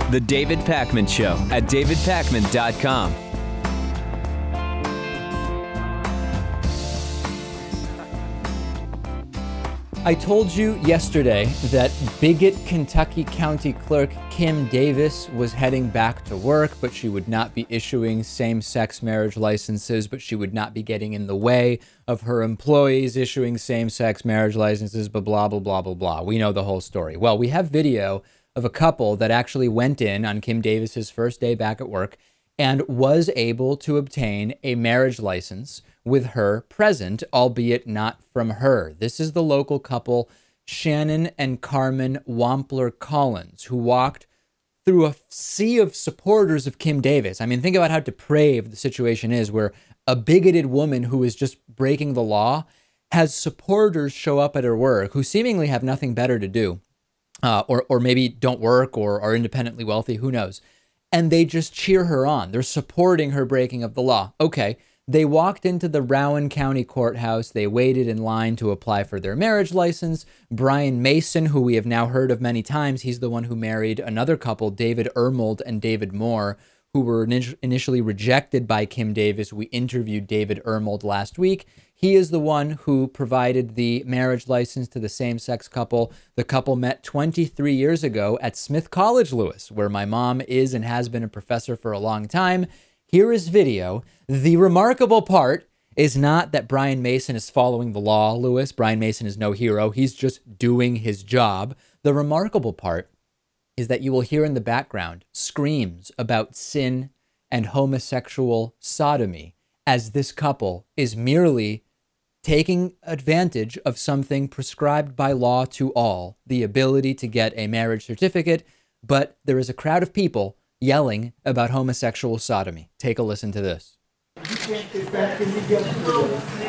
The David Pakman Show at davidpakman.com. I told you yesterday that bigot Kentucky County Clerk Kim Davis was heading back to work, but she would not be issuing same-sex marriage licenses, but she would not be getting in the way of her employees issuing same-sex marriage licenses, blah, blah, blah, blah, blah, blah. We know the whole story. Well, we have video of a couple that actually went in on Kim Davis's first day back at work and was able to obtain a marriage license with her present, albeit not from her. This is the local couple, Shannon and Carmen Wampler-Collins, who walked through a sea of supporters of Kim Davis. I mean, think about how depraved the situation is, where a bigoted woman who is just breaking the law has supporters show up at her work who seemingly have nothing better to do, or maybe don't work or are independently wealthy, who knows. And they just cheer her on. They're supporting her breaking of the law. Okay. They walked into the Rowan County Courthouse. They waited in line to apply for their marriage license. Bryan Mason, who we have now heard of many times, he's the one who married another couple, David Ermold and David Moore, who were initially rejected by Kim Davis. We interviewed David Ermold last week. He is the one who provided the marriage license to the same-sex couple. The couple met 23 years ago at Smith College, Lewis, where my mom is and has been a professor for a long time. Here is video. The remarkable part is not that Bryan Mason is following the law, Lewis. Bryan Mason is no hero. He's just doing his job. The remarkable part is that you will hear in the background screams about sin and homosexual sodomy as this couple is merely taking advantage of something prescribed by law to all, the ability to get a marriage certificate. But there is a crowd of people yelling about homosexual sodomy. Take a listen to this. You can't get back and you get it.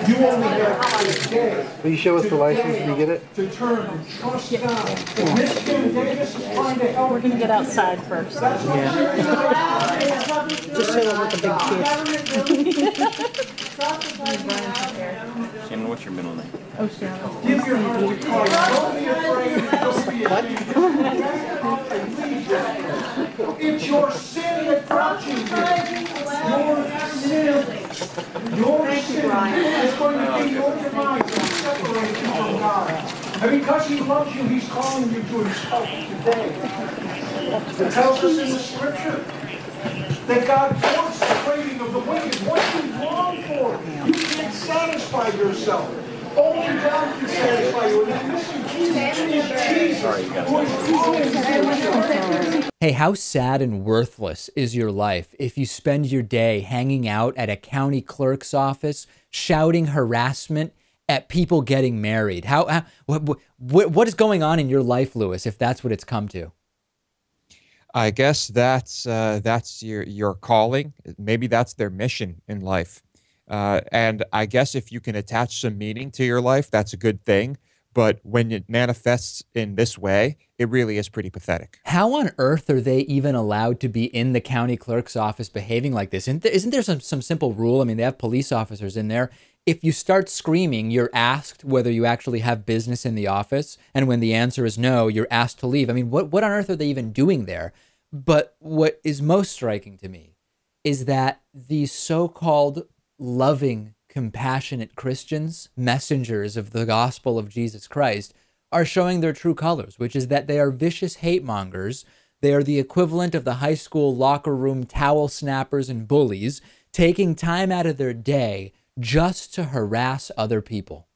You only have a day. Will you show us the license when you get it? To turn and trust God. If Miss Kim Davis is trying to help, we're going to get outside first. Yeah. Just show them with the big kiss. Shannon, what's your middle name? Oh, Shannon. give your heart to Christ. Don't be afraid. Don't be It's your sin that brought you here. Your sin. Your sin is going to be your demise and separate you from God. And because he loves you, he's calling you to himself today. It tells us in the scripture that God wants the craving of the wicked. What you long for, you can't satisfy yourself. Only God can satisfy you. And listen, Jesus who is calling you. Hey, how sad and worthless is your life if you spend your day hanging out at a county clerk's office, shouting harassment at people getting married? What is going on in your life, Lewis, if that's what it's come to? I guess that's your calling. Maybe that's their mission in life. And I guess if you can attach some meaning to your life, that's a good thing. But when it manifests in this way, it really is pretty pathetic. How on earth are they even allowed to be in the county clerk's office behaving like this? Isn't there some simple rule? I mean, they have police officers in there. If you start screaming, you're asked whether you actually have business in the office. And when the answer is no, you're asked to leave. I mean, what on earth are they even doing there? But what is most striking to me is that these so-called loving, compassionate Christians, messengers of the gospel of Jesus Christ, are showing their true colors, which is that they are vicious hate mongers. They are the equivalent of the high school locker room towel snappers and bullies, taking time out of their day just to harass other people.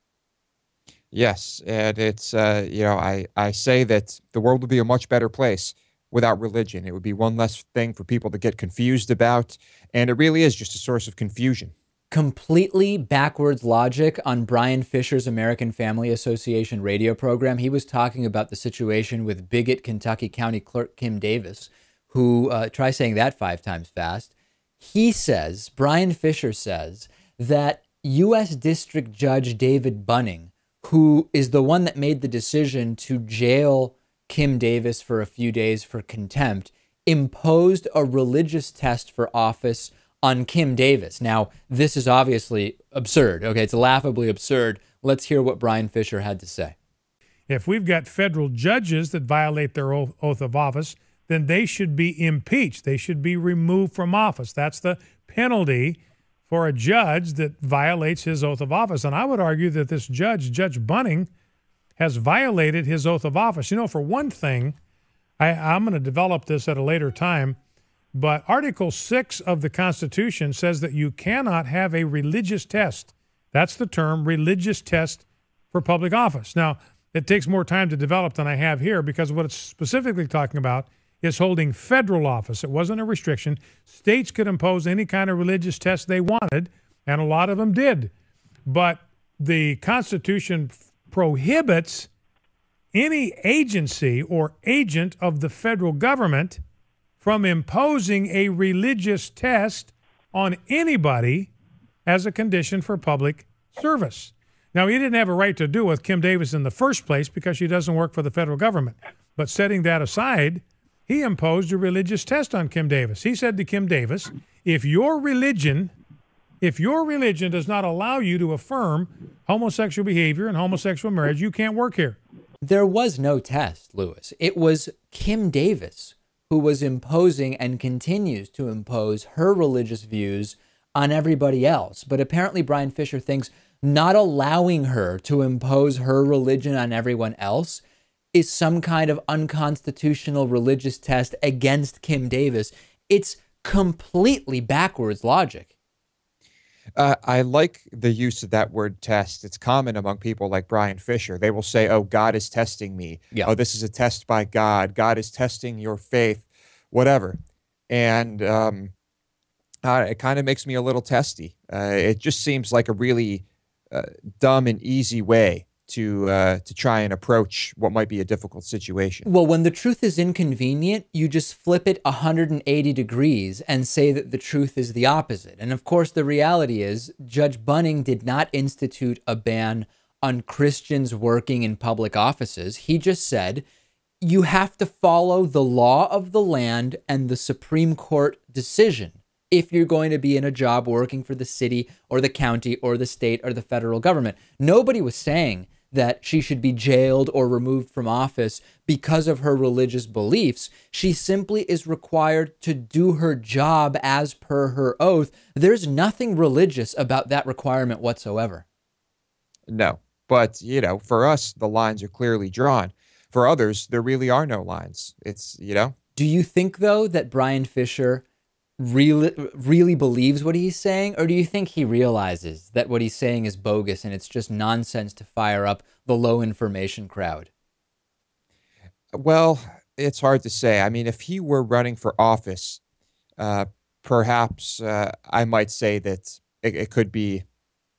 Yes, and it's, I say that the world would be a much better place without religion. It would be one less thing for people to get confused about, and it really is just a source of confusion. Completely backwards logic on Bryan Fischer's American Family Association radio program. He was talking about the situation with bigot Kentucky County Clerk Kim Davis, who, try saying that 5 times fast. He says, Bryan Fischer says, that U.S. District Judge David Bunning, who is the one that made the decision to jail Kim Davis for a few days for contempt, imposed a religious test for office on Kim Davis. Now, this is obviously absurd. Okay, it's laughably absurd. Let's hear what Bryan Fischer had to say. If we've got federal judges that violate their oath of office, then they should be impeached. They should be removed from office. That's the penalty for a judge that violates his oath of office. And I would argue that this judge, Judge Bunning, has violated his oath of office. You know, for one thing, I'm going to develop this at a later time, but Article 6 of the Constitution says that you cannot have a religious test. That's the term, religious test for public office. Now, it takes more time to develop than I have here because what it's specifically talking about is holding federal office. It wasn't a restriction. States could impose any kind of religious test they wanted, and a lot of them did. But the Constitution prohibits any agency or agent of the federal government from imposing a religious test on anybody as a condition for public service. Now, he didn't have a right to do it with Kim Davis in the first place because she doesn't work for the federal government. But setting that aside, he imposed a religious test on Kim Davis. He said to Kim Davis, if your religion does not allow you to affirm homosexual behavior and homosexual marriage, you can't work here. There was no test, Lewis. It was Kim Davis who was imposing and continues to impose her religious views on everybody else. But apparently Bryan Fischer thinks not allowing her to impose her religion on everyone else is some kind of unconstitutional religious test against Kim Davis. It's completely backwards logic. I like the use of that word test. It's common among people like Bryan Fischer. They will say, oh, God is testing me. Yeah. Oh, this is a test by God. God is testing your faith, whatever. And it kind of makes me a little testy. It just seems like a really dumb and easy way to try and approach what might be a difficult situation. Well, when the truth is inconvenient, you just flip it 180 degrees and say that the truth is the opposite. And of course, the reality is Judge Bunning did not institute a ban on Christians working in public offices. He just said, you have to follow the law of the land and the Supreme Court decision if you're going to be in a job working for the city or the county or the state or the federal government. Nobody was saying that she should be jailed or removed from office because of her religious beliefs. She simply is required to do her job as per her oath. There's nothing religious about that requirement whatsoever. No, but, you know, for us, the lines are clearly drawn. For others, there really are no lines. It's, you know. Do you think, though, that Bryan Fischer really believes what he's saying, or do you think he realizes that what he's saying is bogus and it's just nonsense to fire up the low information crowd? Well, it's hard to say. I mean, if he were running for office, perhaps I might say that it could be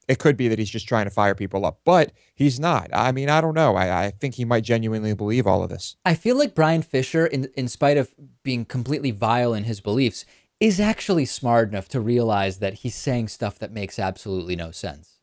that he's just trying to fire people up, but he's not. I mean, I don't know. I think he might genuinely believe all of this. I feel like Bryan Fischer, in spite of being completely vile in his beliefs, is actually smart enough to realize that he's saying stuff that makes absolutely no sense.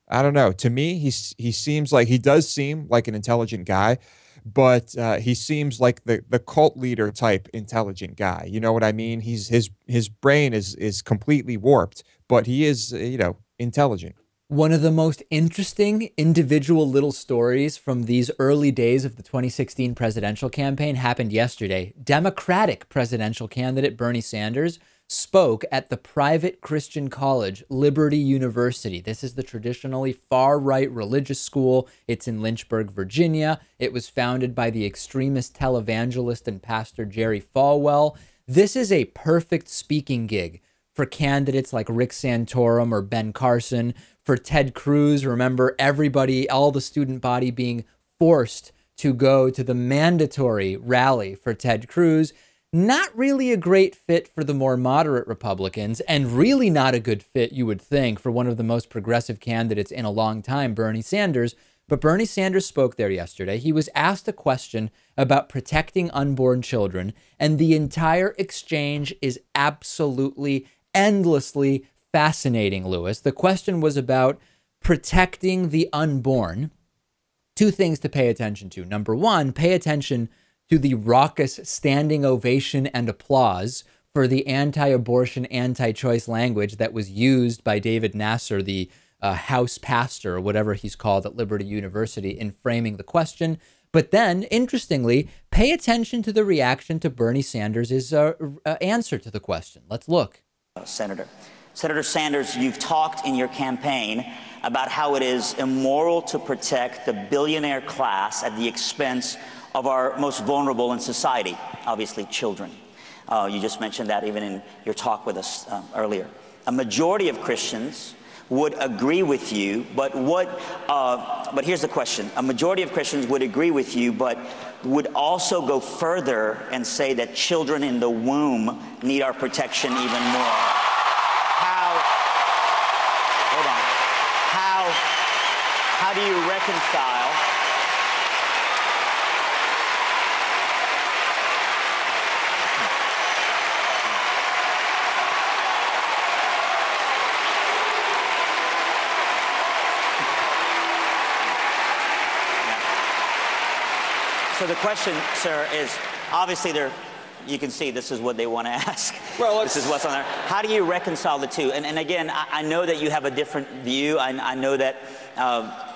I don't know. To me, he does seem like an intelligent guy, but he seems like the cult leader type intelligent guy. You know what I mean? His brain is completely warped, but he is, you know, intelligent. One of the most interesting individual little stories from these early days of the 2016 presidential campaign happened yesterday. Democratic presidential candidate Bernie Sanders spoke at the private Christian college, Liberty University. This is the traditionally far-right religious school. It's in Lynchburg, Virginia. It was founded by the extremist televangelist and pastor Jerry Falwell. This is a perfect speaking gig for candidates like Rick Santorum or Ben Carson, for Ted Cruz. Remember, everybody, all the student body being forced to go to the mandatory rally for Ted Cruz. Not really a great fit for the more moderate Republicans, and really not a good fit, you would think, for one of the most progressive candidates in a long time, Bernie Sanders. But Bernie Sanders spoke there yesterday. He was asked a question about protecting unborn children, and the entire exchange is absolutely, endlessly fascinating, Lewis. The question was about protecting the unborn. Two things to pay attention to. Number one, pay attention to the raucous standing ovation and applause for the anti-abortion, anti-choice language that was used by David Nasser, the house pastor, or whatever he's called at Liberty University, in framing the question. But then, interestingly, pay attention to the reaction to Bernie Sanders' answer to the question. Let's look. Senator Sanders, you've talked in your campaign about how it is immoral to protect the billionaire class at the expense of our most vulnerable in society, obviously children. You just mentioned that even in your talk with us earlier. A majority of Christians would agree with you, but here's the question. A majority of Christians would agree with you, but would also go further and say that children in the womb need our protection even more. How do you reconcile So the question, sir, is obviously you can see this is what they want to ask. Well, this is what's on there. How do you reconcile the two? And again, I know that you have a different view. I know that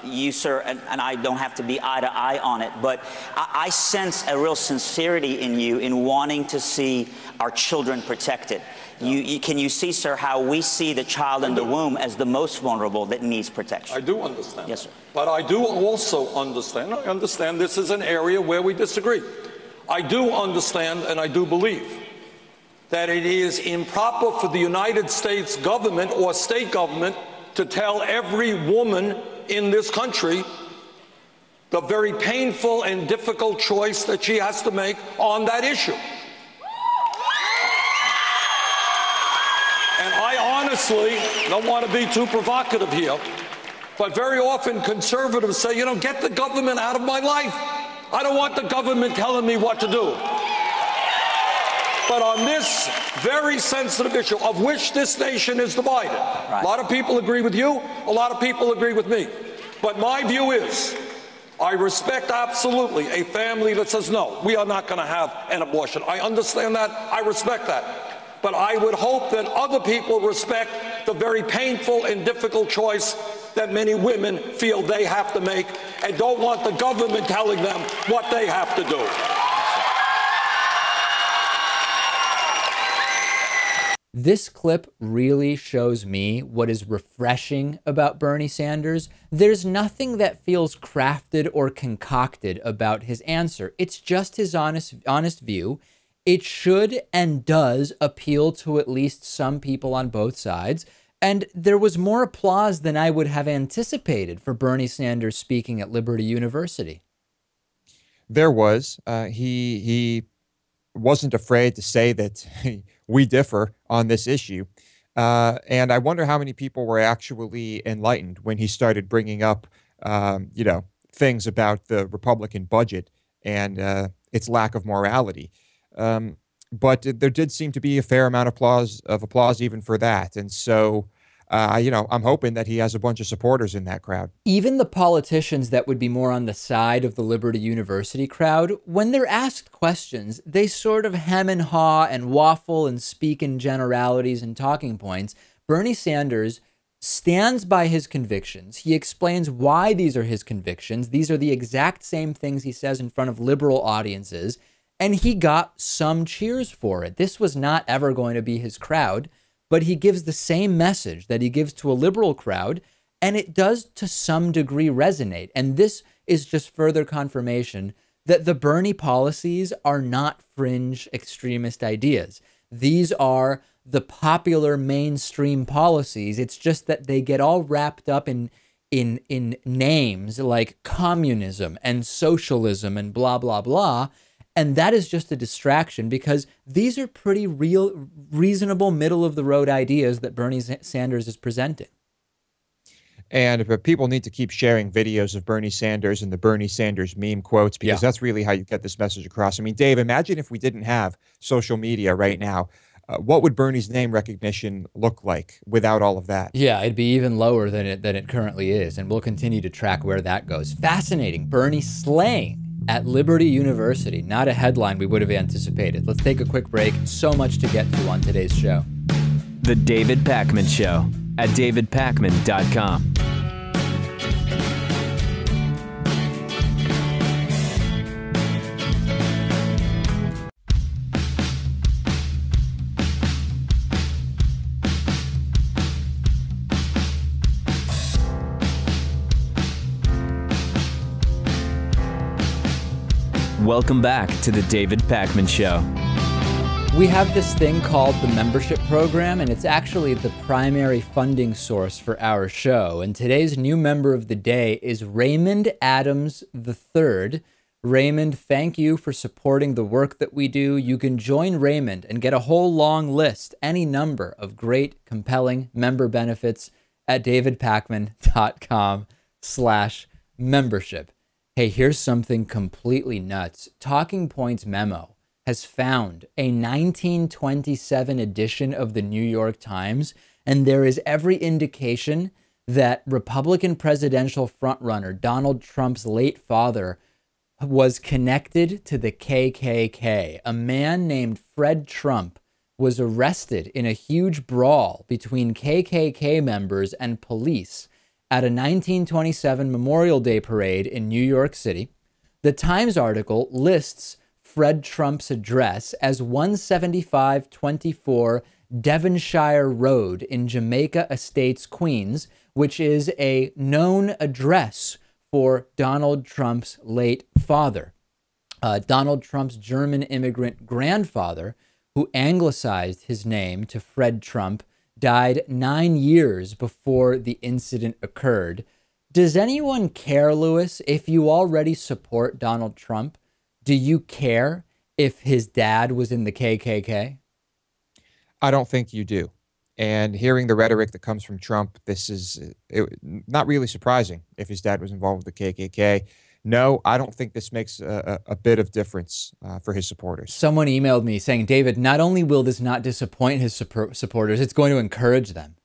you, sir, and I don't have to be eye to eye on it, but I sense a real sincerity in you in wanting to see our children protected. Can you see, sir, how we see the child in the womb as the most vulnerable that needs protection? I do understand. Yes, sir. But I do also understand, I understand this is an area where we disagree. I do understand and I do believe that it is improper for the United States government or state government to tell every woman in this country the very painful and difficult choice that she has to make on that issue. And I honestly don't want to be too provocative here, but very often conservatives say, you know, get the government out of my life. I don't want the government telling me what to do. But on this very sensitive issue, of which this nation is divided, right. A lot of people agree with you, a lot of people agree with me. But my view is, I respect absolutely a family that says, no, we are not going to have an abortion. I understand that, I respect that. But I would hope that other people respect the very painful and difficult choice that many women feel they have to make and don't want the government telling them what they have to do. This clip really shows me what is refreshing about Bernie Sanders. There's nothing that feels crafted or concocted about his answer. It's just his honest view. It should and does appeal to at least some people on both sides. And there was more applause than I would have anticipated for Bernie Sanders speaking at Liberty University. There was. He wasn't afraid to say that we differ on this issue. And I wonder how many people were actually enlightened when he started bringing up, things about the Republican budget and its lack of morality. But there did seem to be a fair amount of applause even for that. And so, I'm hoping that he has a bunch of supporters in that crowd. Even the politicians that would be more on the side of the Liberty University crowd, when they're asked questions, they sort of hem and haw and waffle and speak in generalities and talking points. Bernie Sanders stands by his convictions. He explains why these are his convictions. These are the exact same things he says in front of liberal audiences. And he got some cheers for it. This was not ever going to be his crowd, but he gives the same message that he gives to a liberal crowd, and it does to some degree resonate. And this is just further confirmation that the Bernie policies are not fringe extremist ideas. These are the popular mainstream policies. It's just that they get all wrapped up in names like communism and socialism and blah, blah, blah. And that is just a distraction because these are pretty reasonable, middle-of-the-road ideas that Bernie Sanders is presenting. And people need to keep sharing videos of Bernie Sanders and the Bernie Sanders meme quotes because that's really how you get this message across. I mean, Dave, imagine if we didn't have social media right now. What would Bernie's name recognition look like without all of that? Yeah, it'd be even lower than it currently is, and we'll continue to track where that goes. Fascinating. Bernie slaying at Liberty University. Not a headline we would have anticipated. Let's take a quick break. So much to get to on today's show. The David Pakman Show at davidpakman.com. Welcome back to the David Pakman Show. We have this thing called the membership program, and it's actually the primary funding source for our show. And today's new member of the day is Raymond Adams III. Raymond, thank you for supporting the work that we do. You can join Raymond and get a whole long list, any number of great, compelling member benefits at davidpakman.com/membership. Hey, here's something completely nuts. Talking Points Memo has found a 1927 edition of the New York Times, and there is every indication that Republican presidential frontrunner Donald Trump's late father was connected to the KKK. A man named Fred Trump was arrested in a huge brawl between KKK members and police at a 1927 Memorial Day parade in New York City. The Times article lists Fred Trump's address as 17524 Devonshire Road in Jamaica Estates, Queens, which is a known address for Donald Trump's late father. Donald Trump's German immigrant grandfather, who anglicized his name to Fred Trump, died 9 years before the incident occurred. Does anyone care, Lewis, if you already support Donald Trump? Do you care if his dad was in the KKK? I don't think you do. And hearing the rhetoric that comes from Trump, this is not really surprising if his dad was involved with the KKK. No, I don't think this makes a bit of difference for his supporters. Someone emailed me saying, David, not only will this not disappoint his supporters, it's going to encourage them.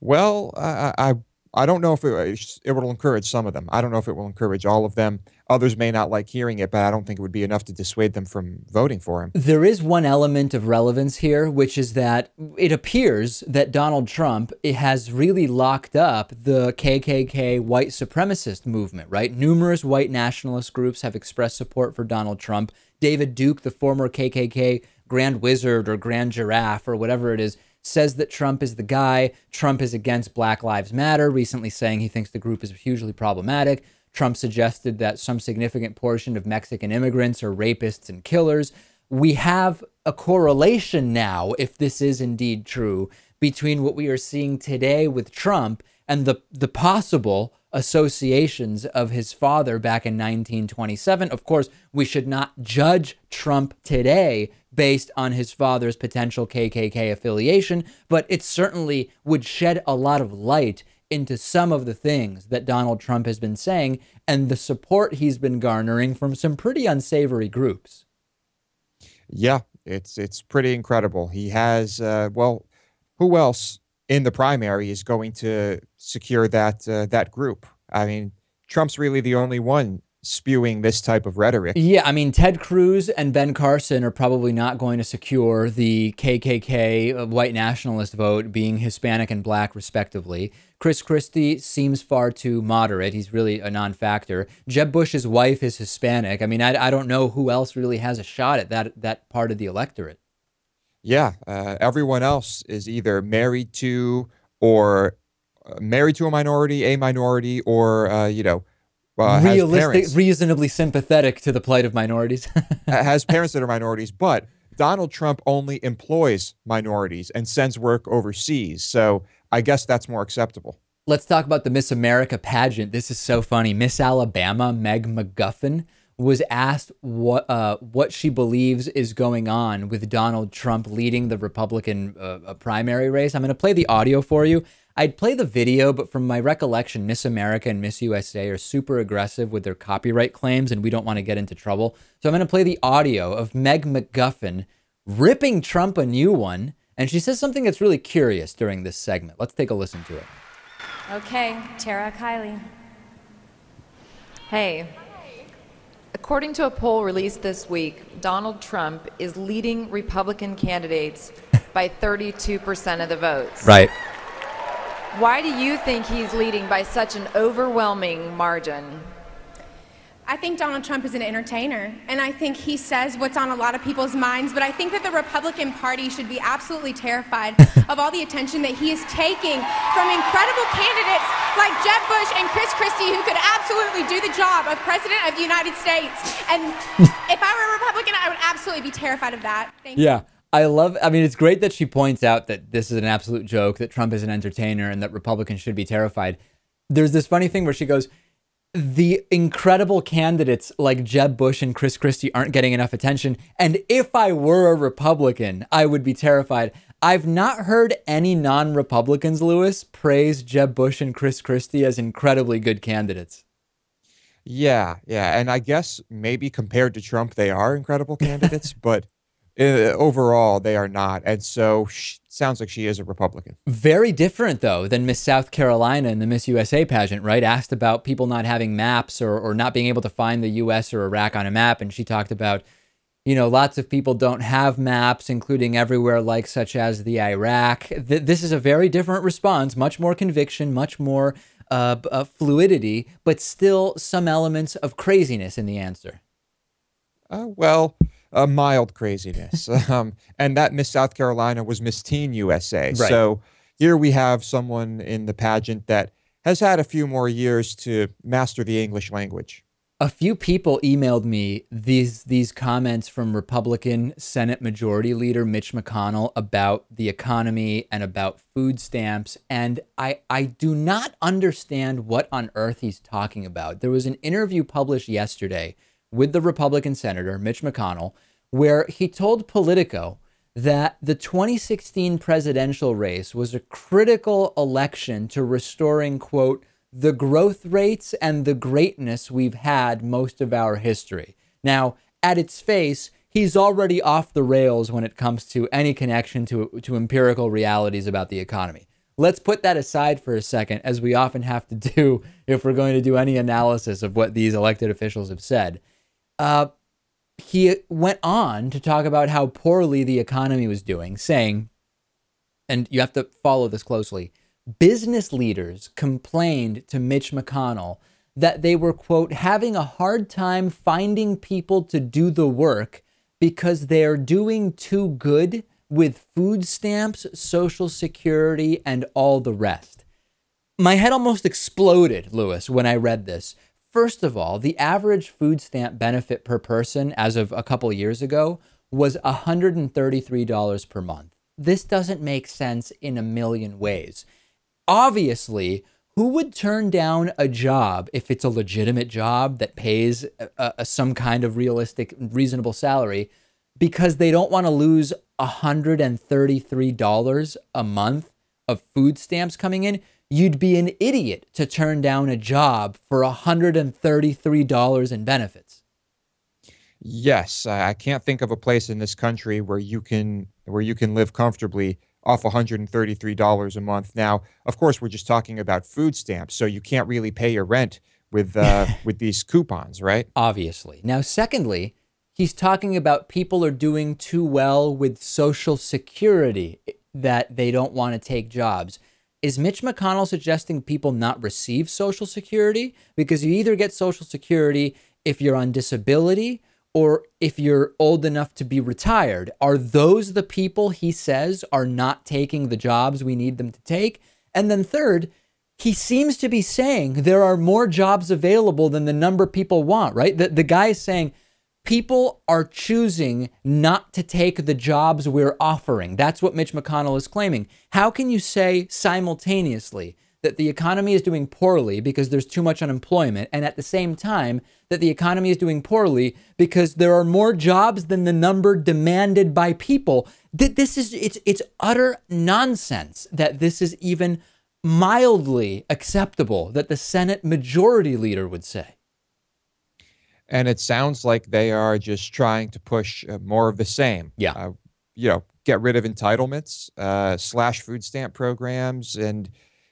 Well, I don't know if it will encourage some of them. I don't know if it will encourage all of them. Others may not like hearing it, but I don't think it would be enough to dissuade them from voting for him. There is one element of relevance here, which is that it appears that Donald Trump has really locked up the KKK white supremacist movement, right? Numerous white nationalist groups have expressed support for Donald Trump. David Duke, the former KKK Grand Wizard or Grand Giraffe or whatever it is, says that Trump is the guy. Trump is against Black Lives Matter, recently saying he thinks the group is hugely problematic. Trump suggested that some significant portion of Mexican immigrants are rapists and killers. We have a correlation now, if this is indeed true, between what we are seeing today with Trump and the possible associations of his father back in 1927. Of course, we should not judge Trump today based on his father's potential KKK affiliation, but it certainly would shed a lot of light into some of the things that Donald Trump has been saying and the support he's been garnering from some pretty unsavory groups. Yeah, it's pretty incredible. He has, well, who else in the primary is going to secure that group? I mean, Trump's really the only one spewing this type of rhetoric. Yeah, I mean, Ted Cruz and Ben Carson are probably not going to secure the KKK white nationalist vote, being Hispanic and black, respectively. Chris Christie seems far too moderate. He's really a non-factor. Jeb Bush's wife is Hispanic. I mean, I don't know who else really has a shot at that part of the electorate. Yeah, everyone else is either married to a minority, or, you know, realistic, reasonably sympathetic to the plight of minorities. Has parents that are minorities, but Donald Trump only employs minorities and sends work overseas. So I guess that's more acceptable. Let's talk about the Miss America pageant. This is so funny. Miss Alabama, Meg McGuffin, was asked what she believes is going on with Donald Trump leading the Republican primary race. I'm going to play the audio for you. I'd play the video, but from my recollection, Miss America and Miss USA are super aggressive with their copyright claims, and we don't want to get into trouble. So I'm going to play the audio of Meg McGuffin ripping Trump a new one, and she says something that's really curious during this segment. Let's take a listen to it. Okay, Tara Kiley. Hey. According to a poll released this week, Donald Trump is leading Republican candidates by 32% of the votes. Right. Why do you think he's leading by such an overwhelming margin? I think Donald Trump is an entertainer, and I think he says what's on a lot of people's minds, but I think that the Republican Party should be absolutely terrified of all the attention that he is taking from incredible candidates like Jeb Bush and Chris Christie, who could absolutely do the job of President of the United States. And if I were a Republican, I would absolutely be terrified of that. Thank you. Yeah. I mean, it's great that she points out that this is an absolute joke, that Trump is an entertainer, and that Republicans should be terrified. There's this funny thing where she goes, the incredible candidates like Jeb Bush and Chris Christie aren't getting enough attention. And if I were a Republican, I would be terrified. I've not heard any non-Republicans, Lewis, praise Jeb Bush and Chris Christie as incredibly good candidates. Yeah. And I guess maybe compared to Trump, they are incredible candidates, but overall, they are not. And so sounds like she is a Republican. Very different, though, than Miss South Carolina in the Miss USA pageant, right? Asked about people not having maps or not being able to find the U.S. or Iraq on a map. And she talked about, lots of people don't have maps, including everywhere like such as the Iraq. This is a very different response, much more conviction, much more fluidity, but still some elements of craziness in the answer. A mild craziness. And that Miss South Carolina was Miss Teen USA. Right. So here we have someone in the pageant that has had a few more years to master the English language. A few people emailed me these comments from Republican Senate Majority Leader Mitch McConnell about the economy and about food stamps. And I do not understand what on earth he's talking about. There was an interview published yesterday with the Republican Senator, Mitch McConnell, where he told Politico that the 2016 presidential race was a critical election to restoring, quote, the growth rates and the greatness we've had most of our history. Now, at its face, he's already off the rails when it comes to any connection to empirical realities about the economy. Let's put that aside for a second, as we often have to do if we're going to do any analysis of what these elected officials have said. He went on to talk about how poorly the economy was doing, saying, and you have to follow this closely, business leaders complained to Mitch McConnell that they were, quote, having a hard time finding people to do the work because they are doing too good with food stamps, Social Security, and all the rest. My head almost exploded, Lewis, when I read this. First of all, the average food stamp benefit per person as of a couple years ago was $133 per month. This doesn't make sense in a million ways. Obviously, who would turn down a job if it's a legitimate job that pays some kind of reasonable salary because they don't want to lose $133 a month of food stamps coming in? You'd be an idiot to turn down a job for $133 in benefits. Yes, I can't think of a place in this country where you can live comfortably off $133 a month. Now, of course, we're just talking about food stamps, so you can't really pay your rent with these coupons, right? Obviously. Now, secondly, he's talking about people are doing too well with Social Security, that they don't want to take jobs. Is Mitch McConnell suggesting people not receive Social Security? Because you either get Social Security if you're on disability or if you're old enough to be retired. Are those the people he says are not taking the jobs we need them to take? And then third, he seems to be saying there are more jobs available than the number people want, right? The guy is saying people are choosing not to take the jobs we're offering. That's what Mitch McConnell is claiming. How can you say simultaneously that the economy is doing poorly because there's too much unemployment, and at the same time that the economy is doing poorly because there are more jobs than the number demanded by people? It's utter nonsense that this is even mildly acceptable, that the Senate Majority Leader would say. And it sounds like they are just trying to push more of the same. Yeah. Get rid of entitlements, slash food stamp programs, and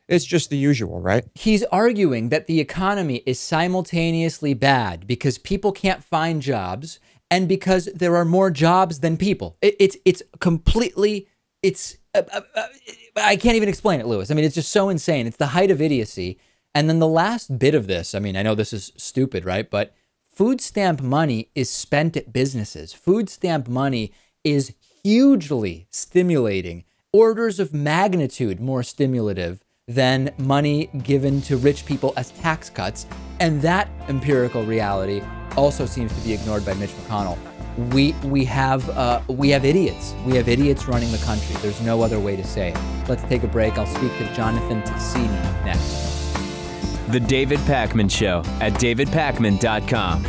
it's just the usual, right? He's arguing that the economy is simultaneously bad because people can't find jobs and because there are more jobs than people. It's completely, I can't even explain it, Lewis. I mean, it's just so insane. It's the height of idiocy. And then the last bit of this, I mean, I know this is stupid, right? But food stamp money is spent at businesses. Food stamp money is hugely stimulating, orders of magnitude more stimulative than money given to rich people as tax cuts. And that empirical reality also seems to be ignored by Mitch McConnell. We have idiots. We have idiots running the country. There's no other way to say it. Let's take a break. I'll speak to Jonathan Tasini next. The David Pakman Show at davidpakman.com.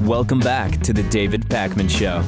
Welcome back to the David Pakman Show.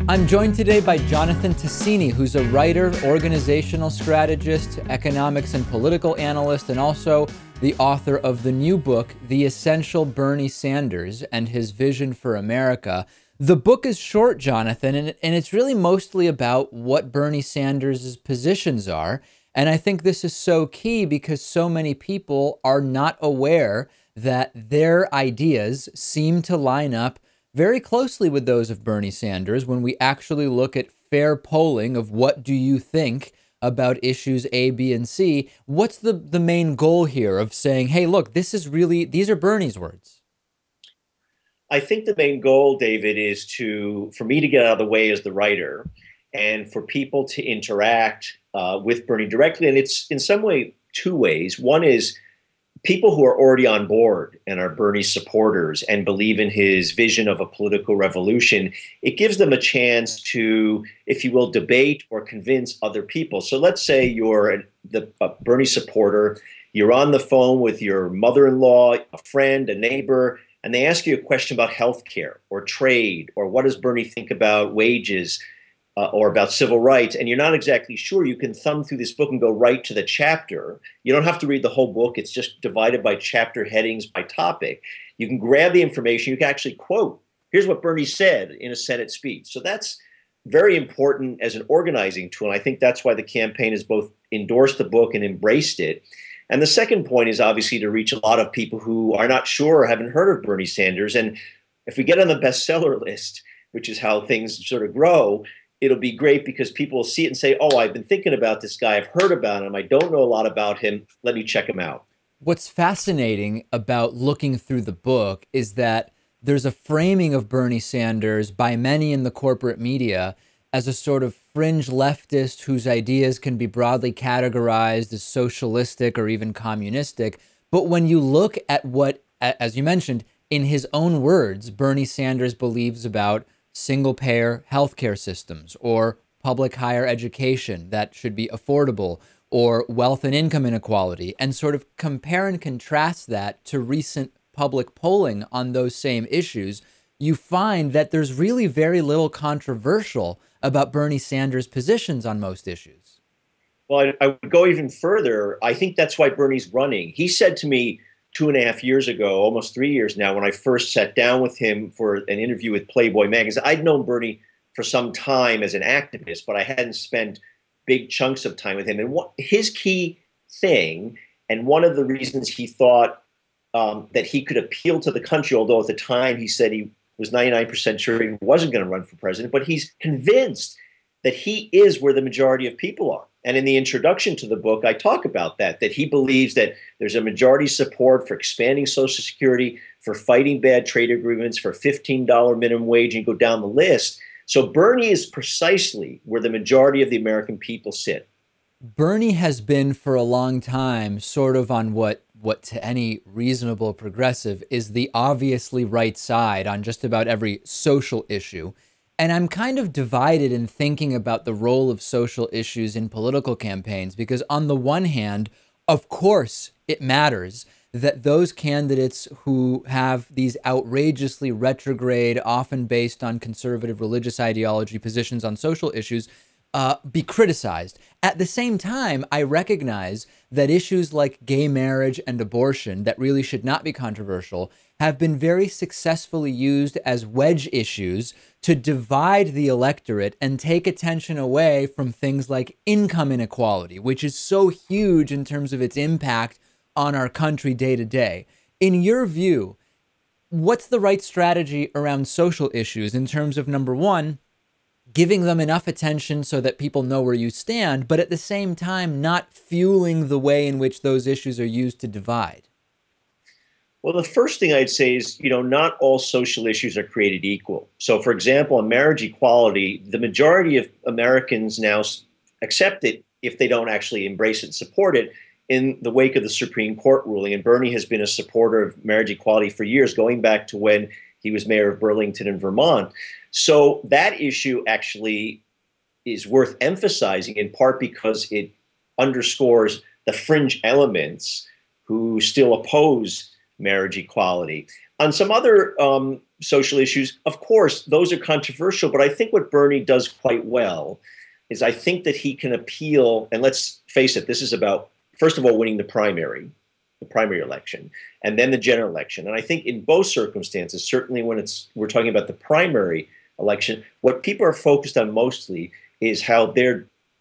I'm joined today by Jonathan Tasini, who's a writer, organizational strategist, economics and political analyst, and also the author of the new book, The Essential Bernie Sanders and His Vision for America. The book is short, Jonathan, and it's really mostly about what Bernie Sanders' positions are. And I think this is so key because so many people are not aware that their ideas seem to line up very closely with those of Bernie Sanders when we actually look at fair polling of what do you think about issues A, B, and C. What's the main goal here of saying, hey, look, these are Bernie's words? I think the main goal, David, is for me to get out of the way as the writer and for people to interact with Bernie directly. And it's in some way two ways. One is people who are already on board and are Bernie supporters and believe in his vision of a political revolution. It gives them a chance to, if you will, debate or convince other people. So let's say you're a Bernie supporter, you're on the phone with your mother-in-law, a friend, a neighbor, and they ask you a question about healthcare or trade or what does Bernie think about wages or about civil rights, and you're not exactly sure. You can thumb through this book and go right to the chapter. You don't have to read the whole book. It's just divided by chapter headings by topic. You can grab the information. You can actually quote, here's what Bernie said in a Senate speech. So that's very important as an organizing tool. And I think that's why the campaign has both endorsed the book and embraced it. And the second point is obviously to reach a lot of people who are not sure or haven't heard of Bernie Sanders. And if we get on the bestseller list, which is how things sort of grow, it'll be great because people will see it and say, oh, I've been thinking about this guy. I've heard about him. I don't know a lot about him. Let me check him out. What's fascinating about looking through the book is that there's a framing of Bernie Sanders by many in the corporate media as a sort of fringe leftist whose ideas can be broadly categorized as socialistic or even communistic. But when you look at what, as you mentioned, in his own words, Bernie Sanders believes about single-payer healthcare systems or public higher education that should be affordable or wealth and income inequality, and sort of compare and contrast that to recent public polling on those same issues, you find that there's really very little controversial about Bernie Sanders' positions on most issues. Well, I would go even further. I think that's why Bernie's running. He said to me 2.5 years ago, almost 3 years now, when I first sat down with him for an interview with Playboy magazine. I'd known Bernie for some time as an activist, but I hadn't spent big chunks of time with him. And what his key thing, and one of the reasons he thought that he could appeal to the country, although at the time he said he was 99% sure he wasn't going to run for president, but he's convinced that he is where the majority of people are. And in the introduction to the book, I talk about that he believes that there's a majority support for expanding Social Security, for fighting bad trade agreements, for $15 minimum wage, and go down the list. So Bernie is precisely where the majority of the American people sit. Bernie has been for a long time sort of on what to any reasonable progressive is the obviously right side on just about every social issue. And I'm kind of divided in thinking about the role of social issues in political campaigns, because on the one hand, of course, it matters that those candidates who have these outrageously retrograde, often based on conservative religious ideology positions on social issues, be criticized. At the same time, I recognize that issues like gay marriage and abortion that really should not be controversial have been very successfully used as wedge issues to divide the electorate and take attention away from things like income inequality, which is so huge in terms of its impact on our country day to day. In your view, what's the right strategy around social issues in terms of, number one, giving them enough attention so that people know where you stand, but at the same time, not fueling the way in which those issues are used to divide? Well, the first thing I'd say is, not all social issues are created equal. So, for example, on marriage equality, the majority of Americans now accept it if they don't actually embrace it and support it in the wake of the Supreme Court ruling. And Bernie has been a supporter of marriage equality for years, going back to when he was mayor of Burlington in Vermont. So that issue actually is worth emphasizing, in part because it underscores the fringe elements who still oppose marriage equality. On some other social issues, of course, those are controversial, but I think what Bernie does quite well is I think that he can appeal, and let's face it, this is about, first of all, winning the primary election, and then the general election. And I think in both circumstances, certainly when we're talking about the primary election, what people are focused on mostly is how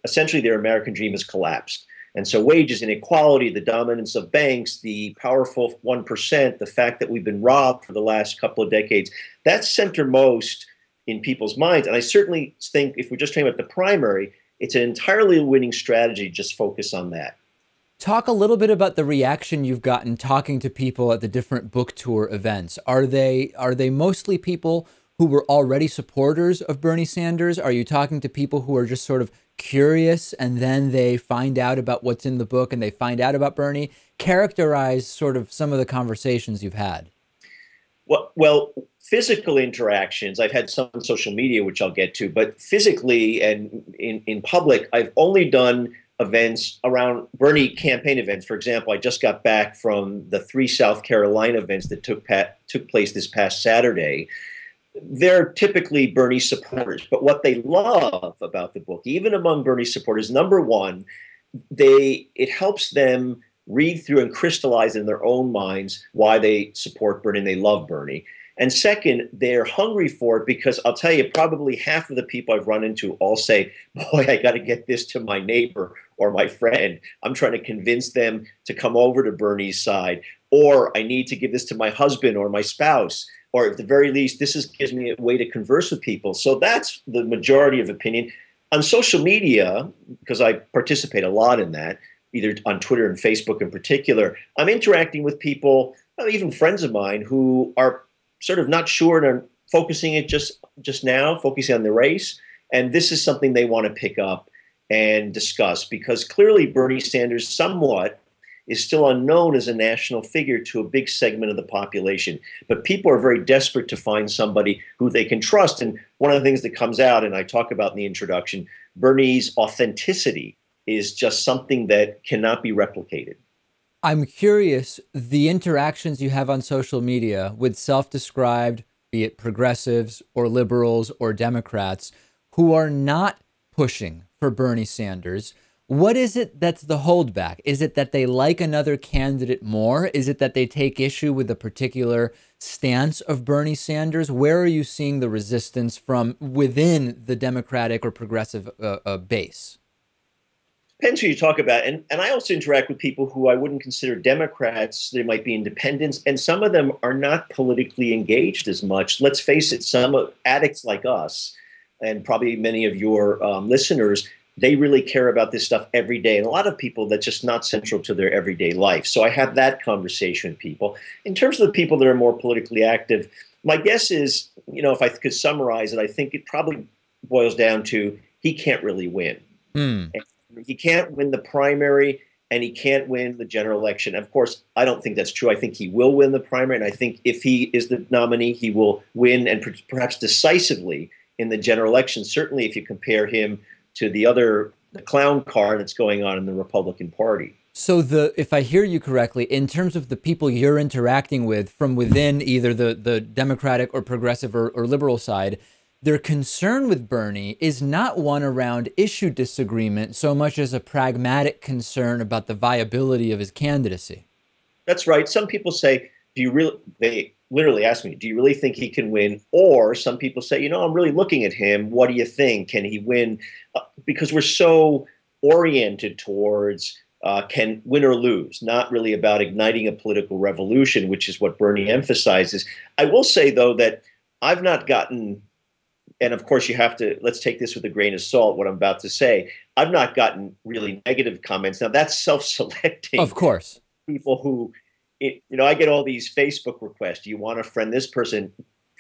essentially their American dream has collapsed. And so wages inequality, the dominance of banks, the powerful 1%, the fact that we've been robbed for the last couple of decades, that's center most in people's minds. And I certainly think if we're just talking about the primary, it's an entirely winning strategy, just focus on that. Talk a little bit about the reaction you've gotten talking to people at the different book tour events. Are they mostly people who were already supporters of Bernie Sanders? Are you talking to people who are just sort of curious and then they find out about what's in the book and they find out about Bernie? Characterize sort of some of the conversations you've had. Well, physical interactions, I've had some on social media, which I'll get to, but physically and in public, I've only done events around Bernie campaign events. For example, I just got back from the 3 South Carolina events that took place this past Saturday. They're typically Bernie supporters, but what they love about the book, even among Bernie supporters, number one, it helps them read through and crystallize in their own minds why they support Bernie and they love Bernie. And second, they're hungry for it because I'll tell you, probably half of the people I've run into all say, boy, I got to get this to my neighbor or my friend. I'm trying to convince them to come over to Bernie's side, or I need to give this to my husband or my spouse, or at the very least, gives me a way to converse with people. So that's the majority of opinion. On social media, because I participate a lot in that, either on Twitter and Facebook in particular, I'm interacting with people, even friends of mine, who are sort of not sure and are focusing on the race. And this is something they want to pick up and discuss, because clearly Bernie Sanders somewhat is still unknown as a national figure to a big segment of the population. But people are very desperate to find somebody who they can trust. And one of the things that comes out, and I talk about in the introduction, Bernie's authenticity is just something that cannot be replicated. I'm curious, the interactions you have on social media with self-described, be it progressives or liberals or Democrats, who are not pushing for Bernie Sanders, what is it that's the holdback? Is it that they like another candidate more? Is it that they take issue with a particular stance of Bernie Sanders? Where are you seeing the resistance from within the Democratic or progressive base? Depends who you talk about. And I also interact with people who I wouldn't consider Democrats. They might be independents, and some of them are not politically engaged as much. Let's face it, some addicts like us, and probably many of your listeners, they really care about this stuff every day. And a lot of people, that's just not central to their everyday life. So I have that conversation with people. In terms of the people that are more politically active, my guess is, if I could summarize it, I think it probably boils down to he can't really win. He can't win the primary and he can't win the general election. Of course, I don't think that's true. I think he will win the primary. And I think if he is the nominee, he will win, and perhaps decisively, in the general election. Certainly if you compare him to the clown car that's going on in the Republican Party. So if I hear you correctly, in terms of the people you're interacting with from within either the Democratic or progressive or liberal side, their concern with Bernie is not one around issue disagreement so much as a pragmatic concern about the viability of his candidacy. That's right. Some people say, they literally ask me, do you really think he can win? Or some people say, I'm really looking at him. What do you think? Can he win? Because we're so oriented towards can win or lose, not really about igniting a political revolution, which is what Bernie emphasizes. I will say, though, that I've not gotten, and of course you have to, let's take this with a grain of salt, what I'm about to say, I've not gotten really negative comments. Now that's self-selecting. Of course. People who, I get all these Facebook requests. Do you want to friend this person?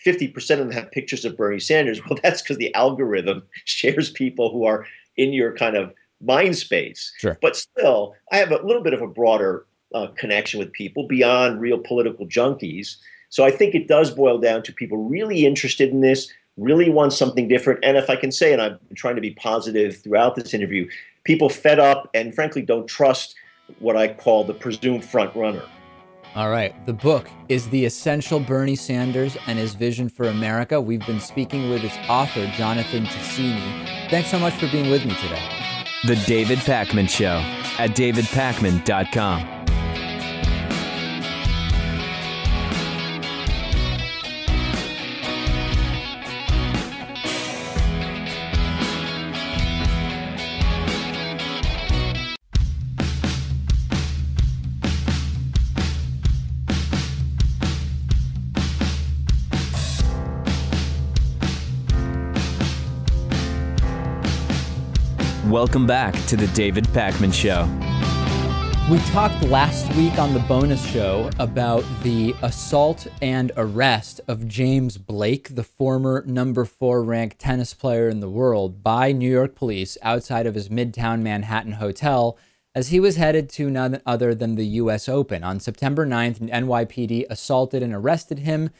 50% of them have pictures of Bernie Sanders. Well, that's because the algorithm shares people who are in your kind of mind space. Sure. But still, I have a little bit of a broader connection with people beyond real political junkies. So I think it does boil down to people really interested in this, really want something different. And if I can say, and I've been trying to be positive throughout this interview, people fed up and frankly don't trust what I call the presumed front runner. All right. The book is The Essential Bernie Sanders and His Vision for America. We've been speaking with its author, Jonathan Tasini. Thanks so much for being with me today. The David Pakman Show at davidpakman.com. Welcome back to the David Pakman Show. We talked last week on the bonus show about the assault and arrest of James Blake, the former number 4 ranked tennis player in the world, by New York police outside of his Midtown Manhattan hotel as he was headed to none other than the U.S. Open. On September 9th, NYPD assaulted and arrested him,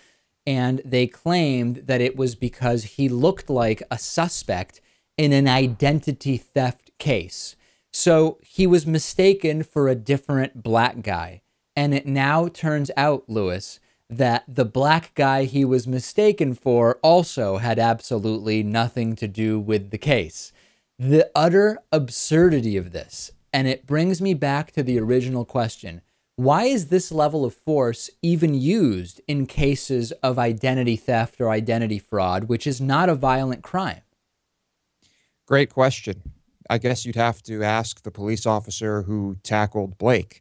and they claimed that it was because he looked like a suspect in an identity theft case. So he was mistaken for a different black guy. And it now turns out, Lewis, that the black guy he was mistaken for also had absolutely nothing to do with the case. The utter absurdity of this, and it brings me back to the original question. Why is this level of force even used in cases of identity theft or identity fraud, which is not a violent crime? Great question. I guess you'd have to ask the police officer who tackled Blake.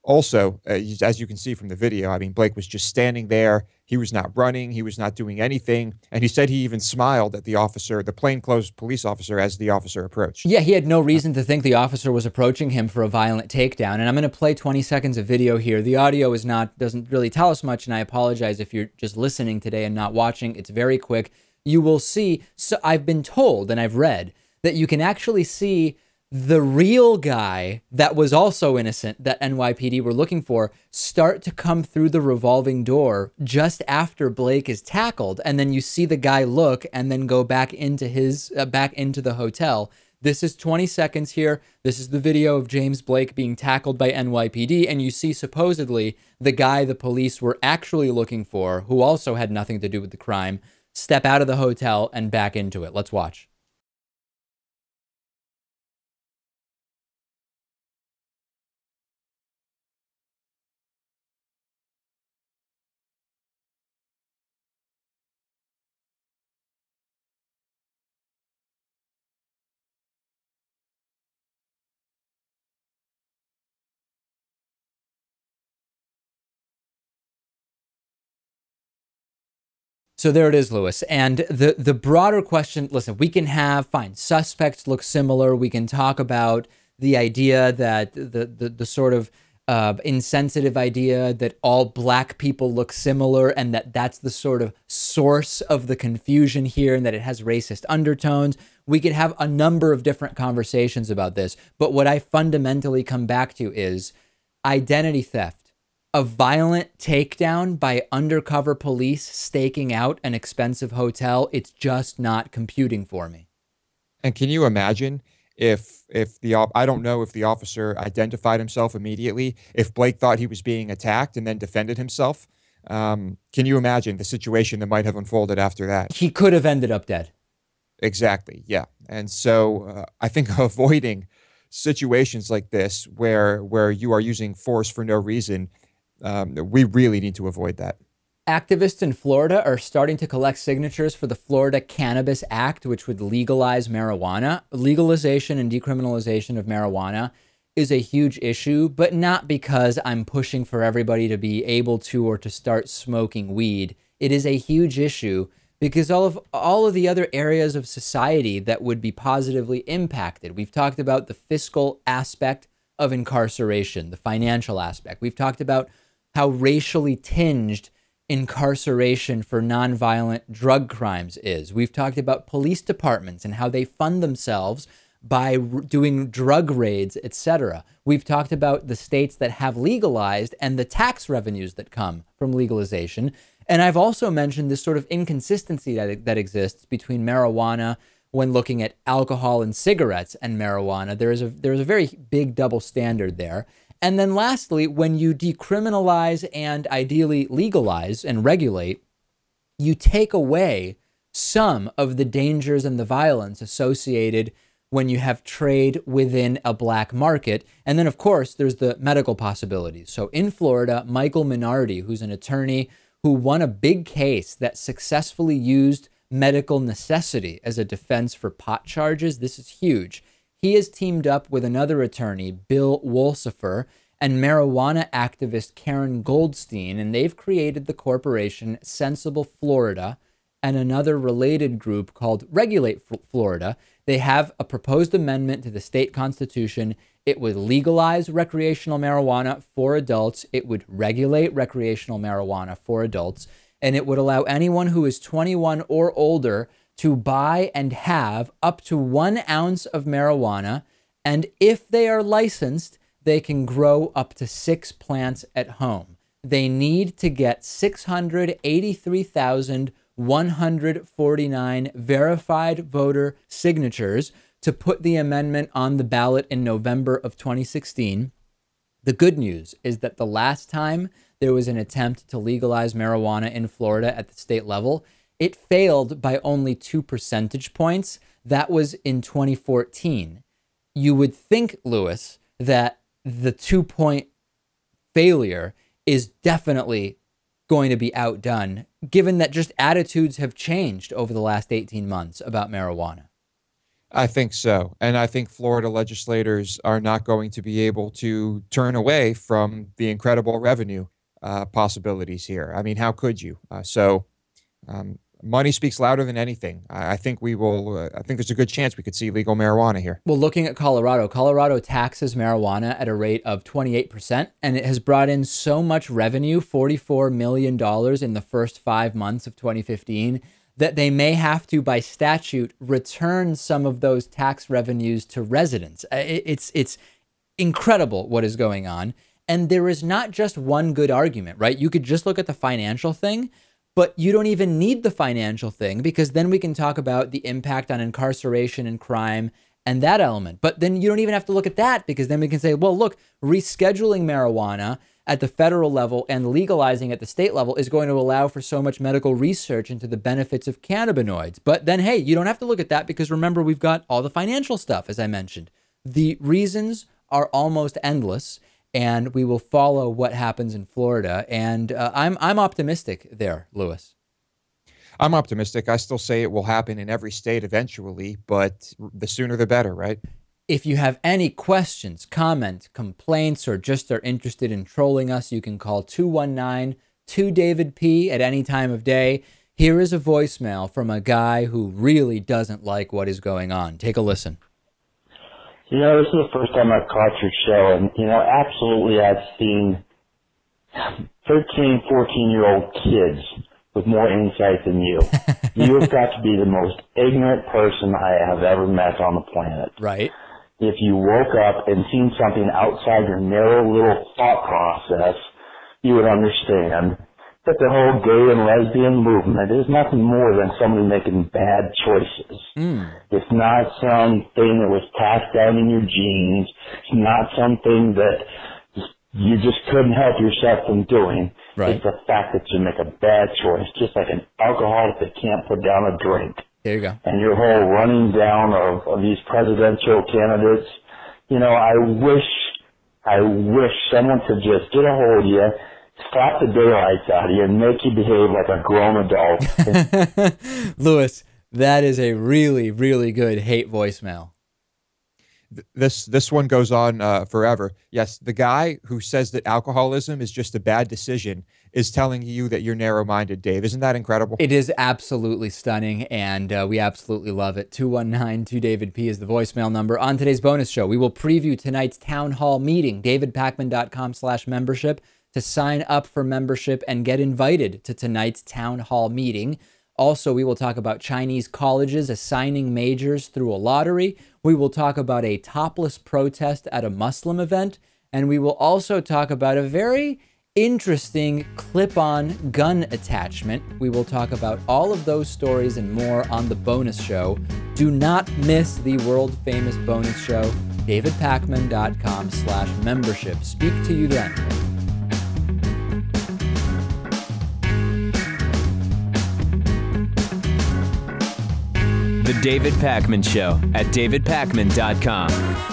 Also, as you can see from the video, I mean, Blake was just standing there. He was not running. He was not doing anything. And he said he even smiled at the officer, the plainclothes police officer, as the officer approached. Yeah, he had no reason to think the officer was approaching him for a violent takedown. And I'm going to play 20 seconds of video here. The audio doesn't really tell us much, and I apologize if you're just listening today and not watching. It's very quick. You will see, so I've been told and I've read that you can actually see the real guy that was also innocent that NYPD were looking for start to come through the revolving door just after Blake is tackled. And then you see the guy look and then go back into back into the hotel. This is 20 seconds here. This is the video of James Blake being tackled by NYPD. And you see supposedly the guy the police were actually looking for, who also had nothing to do with the crime, step out of the hotel and back into it. Let's watch. So there it is, Lewis. And the broader question, listen, we can have, fine, suspects look similar. We can talk about the idea that the sort of insensitive idea that all black people look similar and that's the sort of source of the confusion here and that it has racist undertones. We could have a number of different conversations about this. But what I fundamentally come back to is identity theft. A violent takedown by undercover police staking out an expensive hotel, it's just not computing for me. And can you imagine if I don't know if the officer identified himself immediately, if Blake thought he was being attacked and then defended himself? Can you imagine the situation that might have unfolded after that? He could have ended up dead. Exactly, yeah. And so I think avoiding situations like this where you are using force for no reason, we really need to avoid that. Activists in Florida are starting to collect signatures for the Florida Cannabis Act, which would legalize marijuana. Legalization and decriminalization of marijuana is a huge issue, but not because I'm pushing for everybody to be able to or to start smoking weed. It is a huge issue because all of the other areas of society that would be positively impacted. We've talked about the fiscal aspect of incarceration, the financial aspect. We've talked about how racially tinged incarceration for nonviolent drug crimes is. We've talked about police departments and how they fund themselves by doing drug raids, etc. We've talked about the states that have legalized and the tax revenues that come from legalization. And I've also mentioned this sort of inconsistency that exists between marijuana when looking at alcohol and cigarettes and marijuana. There's a very big double standard there. And then lastly, when you decriminalize and ideally legalize and regulate, you take away some of the dangers and the violence associated when you have trade within a black market. And then, of course, there's the medical possibilities. So in Florida, Michael Minardi, who's an attorney who won a big case that successfully used medical necessity as a defense for pot charges. This is huge. He has teamed up with another attorney, Bill Wolsifer, and marijuana activist Karen Goldstein, and they've created the corporation Sensible Florida and another related group called Regulate Florida. They have a proposed amendment to the state constitution. It would legalize recreational marijuana for adults. It would regulate recreational marijuana for adults. And it would allow anyone who is 21 or older to buy and have up to 1 ounce of marijuana. And if they are licensed, they can grow up to 6 plants at home. They need to get 683,149 verified voter signatures to put the amendment on the ballot in November of 2016. The good news is that the last time there was an attempt to legalize marijuana in Florida at the state level, it failed by only 2 percentage points. That was in 2014. You would think, Lewis, that the 2-point failure is definitely going to be outdone, given that just attitudes have changed over the last 18 months about marijuana. I think so. And I think Florida legislators are not going to be able to turn away from the incredible revenue possibilities here. I mean, how could you? Money speaks louder than anything. I think we will. I think there's a good chance we could see legal marijuana here. Well, looking at Colorado, Colorado taxes marijuana at a rate of 28%, and it has brought in so much revenue, $44 million in the first 5 months of 2015, that they may have to, by statute, return some of those tax revenues to residents. It's incredible what is going on. And there is not just one good argument, right? You could just look at the financial thing, but you don't even need the financial thing, because then we can talk about the impact on incarceration and crime and that element. But then you don't even have to look at that, because then we can say, well, look, rescheduling marijuana at the federal level and legalizing at the state level is going to allow for so much medical research into the benefits of cannabinoids. But then, hey, you don't have to look at that, because remember, we've got all the financial stuff, as I mentioned. The reasons are almost endless, and we will follow what happens in Florida. And I'm optimistic there, Lewis. I'm optimistic. I still say it will happen in every state eventually, but the sooner the better, right? If you have any questions, comments, complaints, or just are interested in trolling us, you can call 219-2-DAVID-P at any time of day. Here is a voicemail from a guy who really doesn't like what is going on. Take a listen. You know, this is the first time I've caught your show, and, you know, absolutely I've seen 13, 14-year-old kids with more insight than you. You have got to be the most ignorant person I have ever met on the planet. Right. If you woke up and seen something outside your narrow little thought process, you would understand that the whole gay and lesbian movement is nothing more than somebody making bad choices. It's not something that was passed down in your genes. It's not something that you just couldn't help yourself from doing. Right. It's the fact that you make a bad choice, just like an alcoholic that can't put down a drink. There you go. And your whole running down of these presidential candidates, you know, I wish someone could just get a hold of you, slap the daylights out of you, and make you behave like a grown adult. Lewis, that is a really, really good hate voicemail. This one goes on forever. Yes, the guy who says that alcoholism is just a bad decision is telling you that you're narrow-minded, Dave. Isn't that incredible? It is absolutely stunning, and we absolutely love it. 219-2DavidP is the voicemail number. On today's bonus show, we will preview tonight's town hall meeting, davidpakman.com/membership, to sign up for membership and get invited to tonight's town hall meeting. Also, we will talk about Chinese colleges assigning majors through a lottery. We will talk about a topless protest at a Muslim event. And we will also talk about a very interesting clip-on gun attachment. We will talk about all of those stories and more on the bonus show. Do not miss the world-famous bonus show, davidpakman.com/membership. Speak to you then. The David Pakman Show at davidpakman.com.